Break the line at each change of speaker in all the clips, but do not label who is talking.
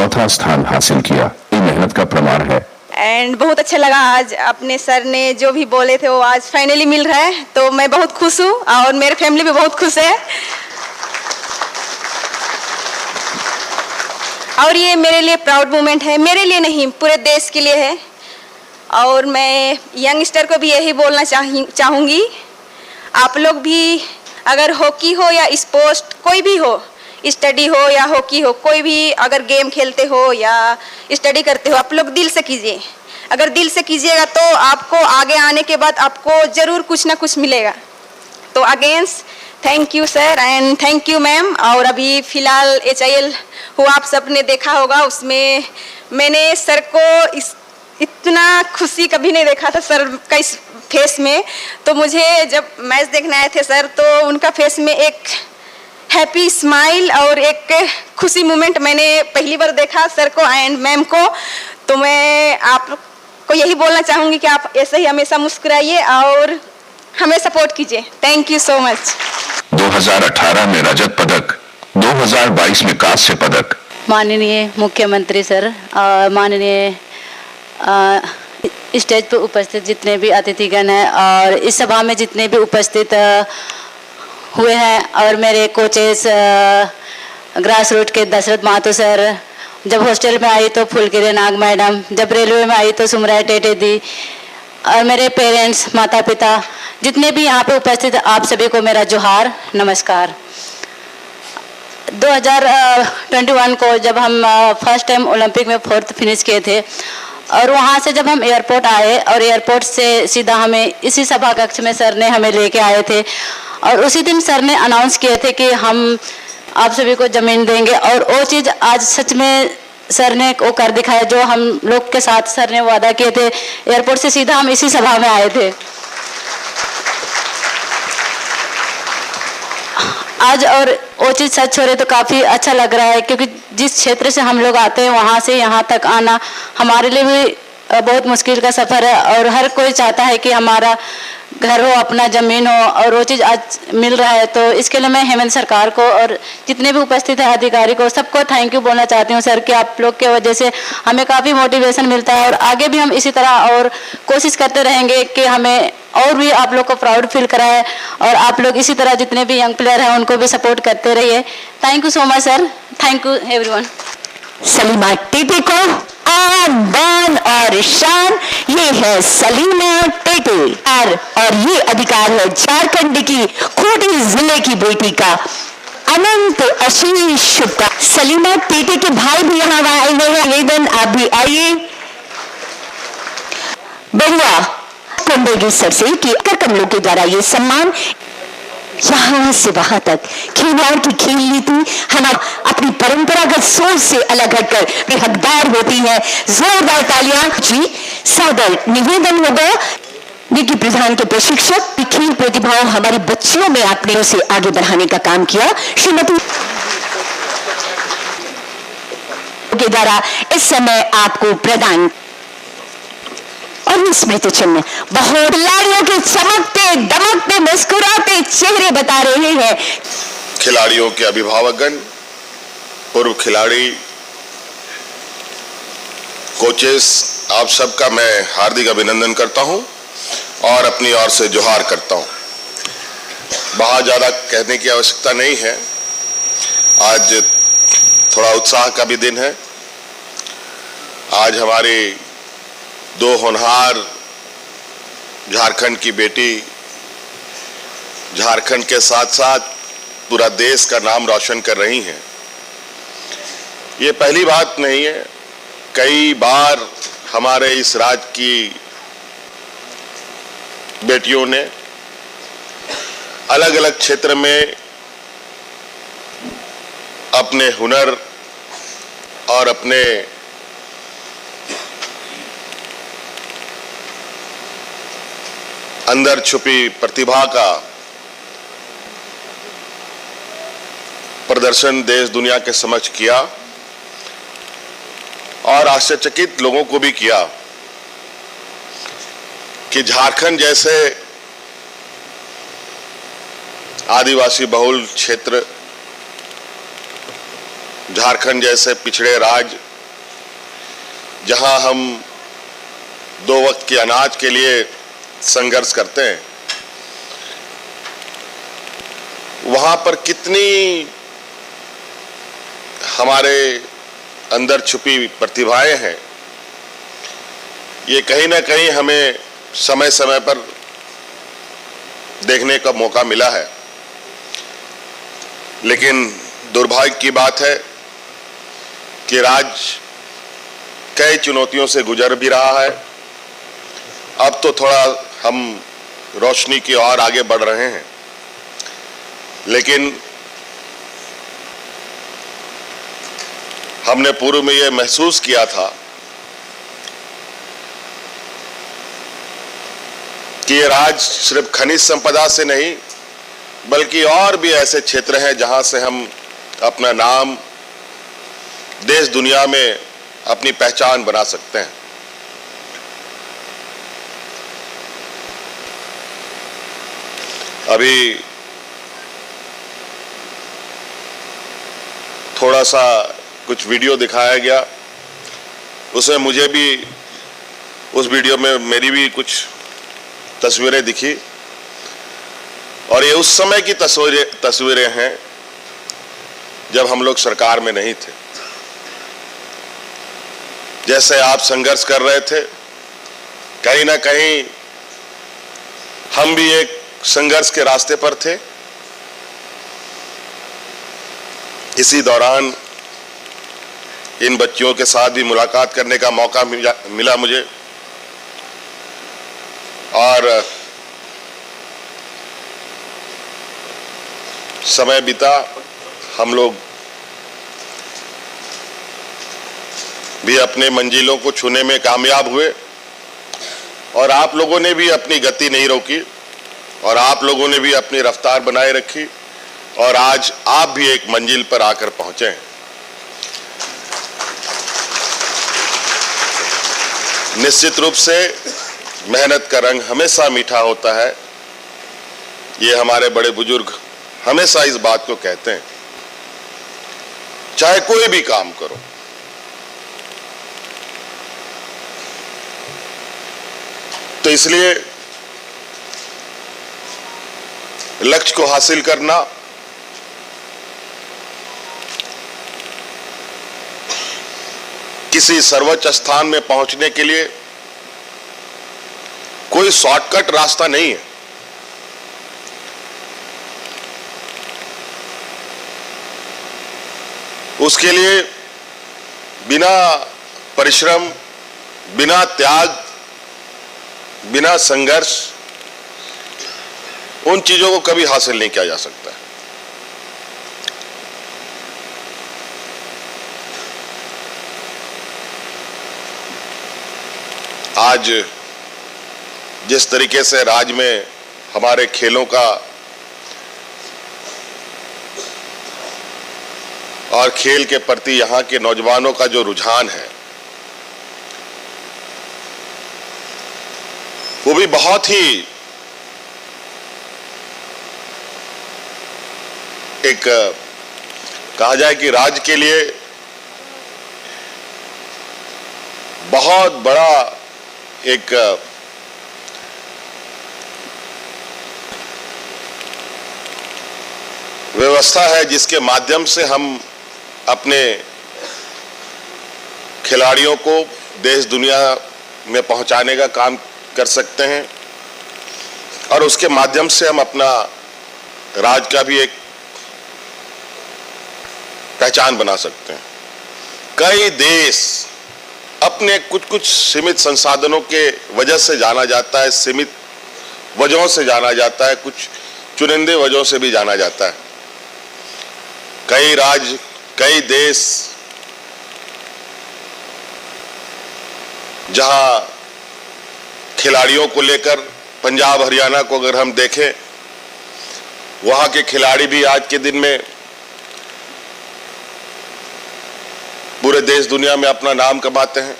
चौथा स्थान हासिल किया। ये मेहनत का प्रमाण है।
एंड बहुत अच्छा लगा आज अपने सर ने जो भी बोले थे वो आज फाइनली मिल रहा है, तो मैं बहुत खुश हूँ और मेरे फैमिली भी बहुत खुश है। और ये मेरे लिए प्राउड मोमेंट है, मेरे लिए नहीं पूरे देश के लिए है। और मैं यंगस्टर को भी यही बोलना चाहूँगी, आप लोग भी अगर हॉकी हो या स्पोर्ट्स कोई भी हो, स्टडी हो या हॉकी हो, कोई भी अगर गेम खेलते हो या स्टडी करते हो, आप लोग दिल से कीजिए। अगर दिल से कीजिएगा तो आपको आगे आने के बाद आपको ज़रूर कुछ ना कुछ मिलेगा। तो against thank you sir and thank you ma'am. और अभी फ़िलहाल HIL हुआ आप सब ने देखा होगा, उसमें मैंने सर को इतना खुशी कभी नहीं देखा था सर का इस फेस में। तो मुझे जब मैच देखने आए थे सर, तो उनका फेस में एक हैप्पी स्माइल और एक खुशी मोमेंट मैंने पहली बार देखा सर को एंड मैम को। तो मैं आपको यही बोलना चाहूँगी कि आप ऐसे ही हमेशा मुस्कुराइए और हमें सपोर्ट कीजिए। Thank you so much.
2018 में रजत पदक, 2022 में कांस्य पदक।
माननीय मुख्यमंत्री सर, माननीय स्टेज पर उपस्थित जितने भी अतिथिगण हैं और इस सभा में जितने भी उपस्थित हुए हैं, और मेरे कोचेस ग्रास रूट के दशरथ महतो सर, जब हॉस्टल में आई तो फुलकिरे नाग मैडम, जब रेलवे में आई तो सुमराय टेटे दी, और मेरे पेरेंट्स माता पिता जितने भी यहाँ पे उपस्थित, आप सभी को मेरा जोहार, नमस्कार। 2021 को जब हम फर्स्ट टाइम ओलंपिक में 4th फिनिश किए थे, और वहाँ से जब हम एयरपोर्ट आए और एयरपोर्ट से सीधा हमें इसी सभा कक्ष में सर ने हमें लेके आए थे, और उसी दिन सर ने अनाउंस किए थे कि हम आप सभी को ज़मीन देंगे। और वो चीज़ आज सच में सर ने वो कर दिखाया जो हम लोग के साथ सर ने वादा किए थे। एयरपोर्ट से सीधा हम इसी सभा में आए थे आज, और वो चीज़ सच हो रही तो काफ़ी अच्छा लग रहा है, क्योंकि जिस क्षेत्र से हम लोग आते हैं वहाँ से यहाँ तक आना हमारे लिए भी बहुत मुश्किल का सफ़र है। और हर कोई चाहता है कि हमारा घर हो, अपना ज़मीन हो, और वो चीज़ आज मिल रहा है। तो इसके लिए मैं हेमंत सरकार को और जितने भी उपस्थित हैं अधिकारी को सबको थैंक यू बोलना चाहती हूँ सर, कि आप लोग के वजह से हमें काफ़ी मोटिवेशन मिलता है, और आगे भी हम इसी तरह और कोशिश करते रहेंगे कि हमें और भी आप लोग को प्राउड फील कराए, और आप लोग इसी तरह जितने भी यंग प्लेयर हैं उनको भी सपोर्ट करते रहिए। Thank you so much sir, thank you everyone.
Salima Tete को आन बान और शान, ये है सलीमा टेटे, और ये अधिकार है झारखंड की खूंटी जिले की बेटी का। अनंत आशीष शुभका। सलीमा टेटे के भाई भी यहाँ आए हुए हैं, निवेदन आप भी आइए। बढ़िया कुंडेगी सर से कि कर कमलों के द्वारा ये सम्मान यहाँ से वहां तक खिलवाड़ की खेल नीति हम अपनी परंपरागत सोच से अलग हटकर भी हकदार होती है। जोरदार तालियां जी। सादर निवेदन होगा विकी प्रधान के प्रशिक्षक खेल प्रतिभाओं हमारी बच्चियों में आपने उसे आगे बढ़ाने का काम किया श्रीमती के द्वारा इस समय आपको प्रदान और स्मृति चिन्ह बहुत खिलाड़ियों के चमकते दमकते मुस्कुराते चेहरे बता रहे हैं।
खिलाड़ियों के अभिभावकगण, पूर्व खिलाड़ी, कोचेस, आप सबका मैं हार्दिक अभिनंदन करता हूं और अपनी ओर से जोहार करता हूं। बहुत ज्यादा कहने की आवश्यकता नहीं है, आज थोड़ा उत्साह का भी दिन है। आज हमारे दो होनहार झारखंड की बेटी झारखंड के साथ साथ पूरा देश का नाम रोशन कर रही हैं। ये पहली बात नहीं है, कई बार हमारे इस राज्य की बेटियों ने अलग अलग क्षेत्र में अपने हुनर और अपने अंदर छुपी प्रतिभा का प्रदर्शन देश दुनिया के समक्ष किया और आश्चर्यचकित लोगों को भी किया कि झारखंड जैसे आदिवासी बहुल क्षेत्र, झारखंड जैसे पिछड़े राज्य जहां हम 2 वक्त के अनाज के लिए संघर्ष करते हैं, वहां पर कितनी हमारे अंदर छुपी प्रतिभाएं हैं, ये कहीं ना कहीं हमें समय समय पर देखने का मौका मिला है। लेकिन दुर्भाग्य की बात है कि राज्य कई चुनौतियों से गुजर भी रहा है। अब तो थोड़ा हम रोशनी की ओर आगे बढ़ रहे हैं, लेकिन हमने पूर्व में यह महसूस किया था कि ये राज्य सिर्फ खनिज संपदा से नहीं, बल्कि और भी ऐसे क्षेत्र हैं जहां से हम अपना नाम देश दुनिया में अपनी पहचान बना सकते हैं। अभी थोड़ा सा कुछ वीडियो दिखाया गया, उसमें मुझे भी, उस वीडियो में मेरी भी कुछ तस्वीरें दिखी, और ये उस समय की तस्वीरें हैं जब हम लोग सरकार में नहीं थे। जैसे आप संघर्ष कर रहे थे, कहीं ना कहीं हम भी एक संघर्ष के रास्ते पर थे। इसी दौरान इन बच्चियों के साथ भी मुलाकात करने का मौका मिला मुझे, और समय बीता, हम लोग भी अपने मंजिलों को छूने में कामयाब हुए, और आप लोगों ने भी अपनी गति नहीं रोकी, और आप लोगों ने भी अपनी रफ्तार बनाए रखी, और आज आप भी एक मंजिल पर आकर पहुंचे हैं। निश्चित रूप से मेहनत का रंग हमेशा मीठा होता है, ये हमारे बड़े बुजुर्ग हमेशा इस बात को कहते हैं। चाहे कोई भी काम करो, तो इसलिए लक्ष्य को हासिल करना किसी सर्वोच्च स्थान में पहुंचने के लिए कोई शॉर्टकट रास्ता नहीं है। उसके लिए बिना परिश्रम, बिना त्याग, बिना संघर्ष उन चीजों को कभी हासिल नहीं किया जा सकता। आज जिस तरीके से राज्य में हमारे खेलों का और खेल के प्रति यहाँ के नौजवानों का जो रुझान है, वो भी बहुत ही एक कहा जाए कि राज्य के लिए बहुत बड़ा एक व्यवस्था है, जिसके माध्यम से हम अपने खिलाड़ियों को देश दुनिया में पहुंचाने का काम कर सकते हैं, और उसके माध्यम से हम अपना राज्य का भी एक पहचान बना सकते हैं। कई देश अपने कुछ सीमित संसाधनों के वजह से जाना जाता है, सीमित वजहों से जाना जाता है, कुछ चुनिंदे वजहों से भी जाना जाता है। कई राज्य, कई देश जहां खिलाड़ियों को लेकर, पंजाब हरियाणा को अगर हम देखें, वहां के खिलाड़ी भी आज के दिन में पूरे देश दुनिया में अपना नाम कमाते हैं।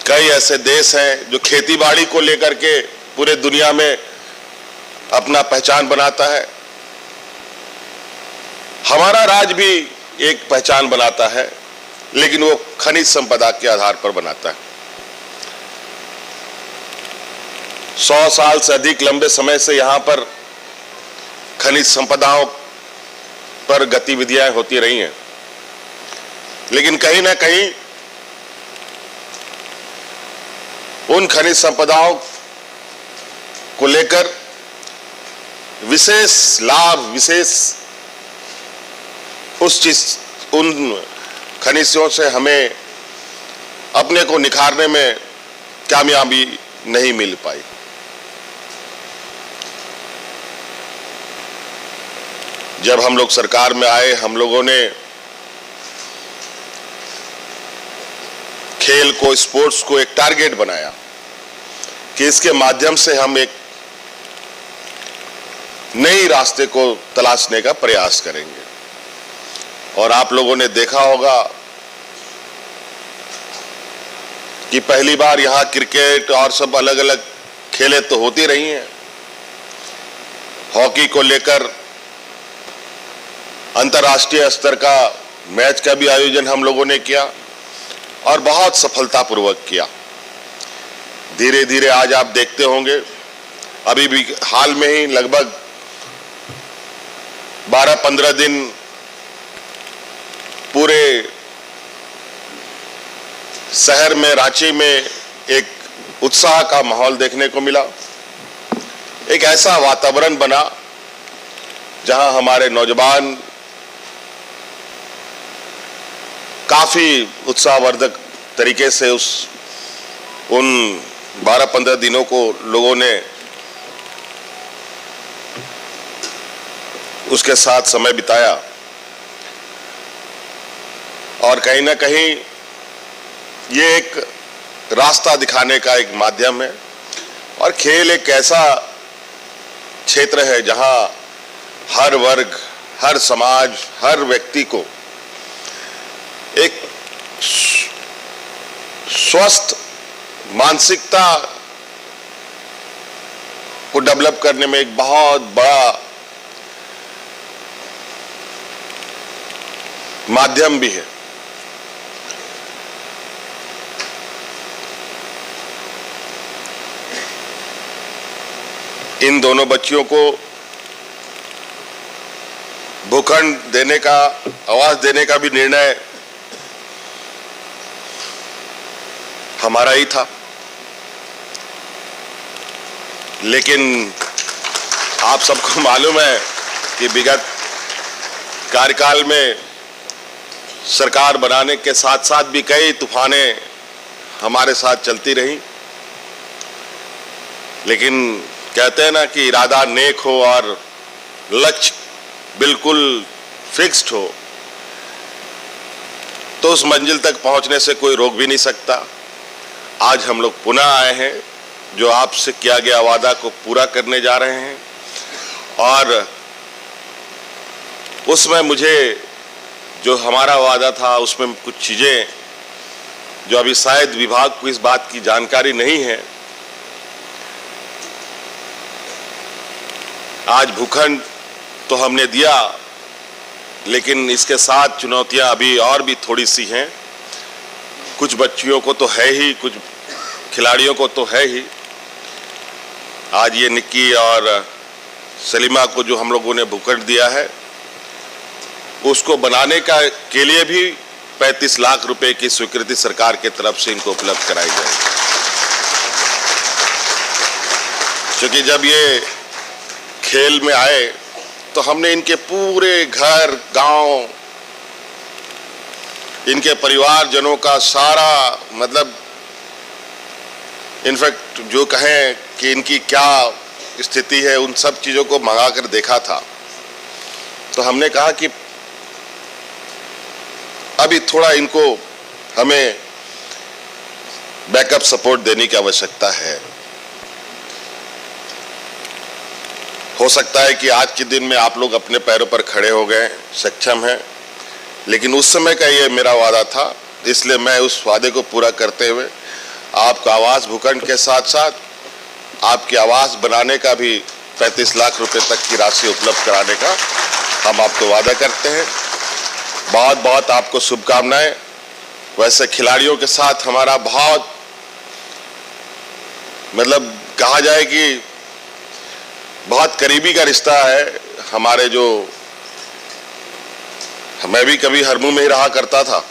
कई ऐसे देश हैं जो खेतीबाड़ी को लेकर के पूरे दुनिया में अपना पहचान बनाता है। हमारा राज्य भी एक पहचान बनाता है, लेकिन वो खनिज संपदा के आधार पर बनाता है। 100 साल से अधिक लंबे समय से यहां पर खनिज संपदाओं पर गतिविधियां होती रही हैं, लेकिन कहीं ना कहीं उन खनिज संपदाओं को लेकर विशेष लाभ, विशेष उन खनिजों से हमें अपने को निखारने में कामयाबी नहीं मिल पाई। जब हम लोग सरकार में आए, हम लोगों ने खेल को, स्पोर्ट्स को एक टारगेट बनाया कि इसके माध्यम से हम एक नई रास्ते को तलाशने का प्रयास करेंगे। और आप लोगों ने देखा होगा कि पहली बार यहां क्रिकेट और सब अलग अलग खेलें तो होती रही हैं। हॉकी को लेकर अंतर्राष्ट्रीय स्तर का मैच का भी आयोजन हम लोगों ने किया और बहुत सफलतापूर्वक किया। धीरे धीरे आज आप देखते होंगे, अभी भी हाल में ही लगभग 12-15 दिन पूरे शहर में, रांची में एक उत्साह का माहौल देखने को मिला। एक ऐसा वातावरण बना जहां हमारे नौजवान काफी उत्साहवर्धक तरीके से उन 12-15 दिनों को लोगों ने उसके साथ समय बिताया। और कहीं ना कहीं ये एक रास्ता दिखाने का एक माध्यम है। और खेल एक ऐसा क्षेत्र है जहां हर वर्ग, हर समाज, हर व्यक्ति को एक स्वस्थ मानसिकता को डेवलप करने में एक बहुत बड़ा माध्यम भी है। इन दोनों बच्चियों को भूखंड देने का, आवास देने का भी निर्णय हमारा ही था। लेकिन आप सबको मालूम है कि विगत कार्यकाल में सरकार बनाने के साथ साथ भी कई तूफानें हमारे साथ चलती रही। लेकिन कहते हैं ना कि इरादा नेक हो और लक्ष्य बिल्कुल फिक्स्ड हो तो उस मंजिल तक पहुंचने से कोई रोक भी नहीं सकता। आज हम लोग पुनः आए हैं, जो आपसे किया गया वादा को पूरा करने जा रहे हैं। और उसमें मुझे जो हमारा वादा था उसमें कुछ चीजें जो अभी शायद विभाग को इस बात की जानकारी नहीं है। आज भूखंड तो हमने दिया, लेकिन इसके साथ चुनौतियां अभी और भी थोड़ी सी हैं। कुछ बच्चियों को तो है ही, कुछ खिलाड़ियों को तो है ही। आज ये निक्की और सलीमा को जो हम लोगों ने भूखंड दिया है, उसको बनाने के लिए भी 35 लाख रुपए की स्वीकृति सरकार की तरफ से इनको उपलब्ध कराई जाएगी। क्योंकि जब ये खेल में आए तो हमने इनके पूरे घर, गांव, इनके परिवारजनों का सारा, मतलब इनफैक्ट जो कहें कि इनकी क्या स्थिति है, उन सब चीजों को मंगा कर देखा था। तो हमने कहा कि अभी थोड़ा इनको हमें बैकअप सपोर्ट देने की आवश्यकता है। हो सकता है कि आज के दिन में आप लोग अपने पैरों पर खड़े हो गए, सक्षम हैं, लेकिन उस समय का ये मेरा वादा था। इसलिए मैं उस वादे को पूरा करते हुए आपका आवास भूखंड के साथ साथ आपकी आवास बनाने का भी 35 लाख रुपए तक की राशि उपलब्ध कराने का हम आपको वादा करते हैं। बहुत बहुत आपको शुभकामनाएं। वैसे खिलाड़ियों के साथ हमारा बहुत, मतलब कहा जाए कि बहुत करीबी का रिश्ता है। हमारे जो, मैं भी कभी हरमू में ही रहा करता था,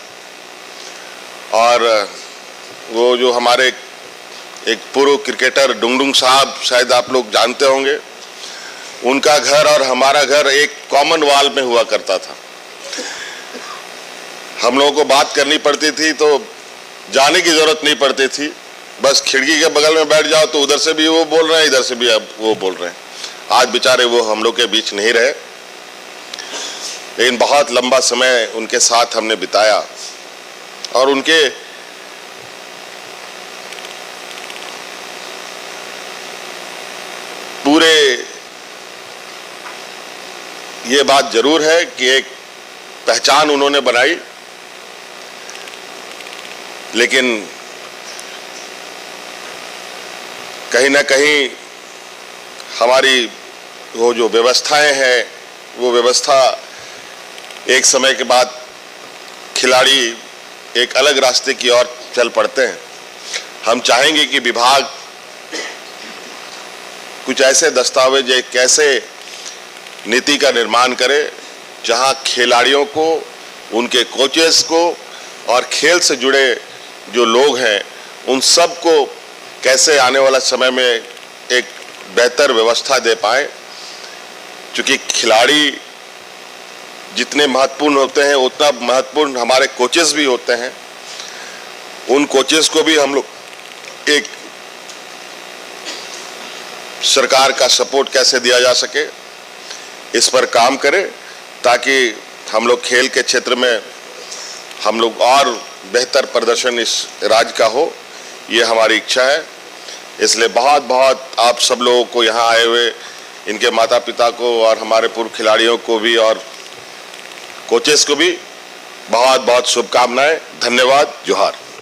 और वो जो हमारे एक पूर्व क्रिकेटर डुंगडुंग साहब, शायद आप लोग जानते होंगे, उनका घर और हमारा घर एक कॉमन वॉल में हुआ करता था। हम लोगों को बात करनी पड़ती थी तो जाने की जरूरत नहीं पड़ती थी, बस खिड़की के बगल में बैठ जाओ तो उधर से भी वो बोल रहे हैं, इधर से भी अब वो बोल रहे हैं। आज बेचारे वो हम लोग के बीच नहीं रहे, लेकिन बहुत लंबा समय उनके साथ हमने बिताया, और उनके पूरे, ये बात जरूर है कि एक पहचान उन्होंने बनाई, लेकिन कहीं ना कहीं हमारी वो जो व्यवस्थाएं हैं, वो व्यवस्था एक समय के बाद खिलाड़ी एक अलग रास्ते की ओर चल पड़ते हैं। हम चाहेंगे कि विभाग कुछ ऐसे दस्तावेज, एक ऐसे नीति का निर्माण करे जहां खिलाड़ियों को, उनके कोचेस को और खेल से जुड़े जो लोग हैं उन सब को कैसे आने वाला समय में एक बेहतर व्यवस्था दे पाए। क्योंकि खिलाड़ी जितने महत्वपूर्ण होते हैं उतना महत्वपूर्ण हमारे कोचेस भी होते हैं। उन कोचेस को भी हम लोग एक सरकार का सपोर्ट कैसे दिया जा सके, इस पर काम करें, ताकि हम लोग खेल के क्षेत्र में हम लोग और बेहतर प्रदर्शन इस राज्य का हो, ये हमारी इच्छा है। इसलिए बहुत बहुत आप सब लोगों को यहाँ आए हुए, इनके माता पिता को और हमारे पूर्व खिलाड़ियों को भी और कोचेस को भी बहुत बहुत शुभकामनाएं। धन्यवाद। जोहार।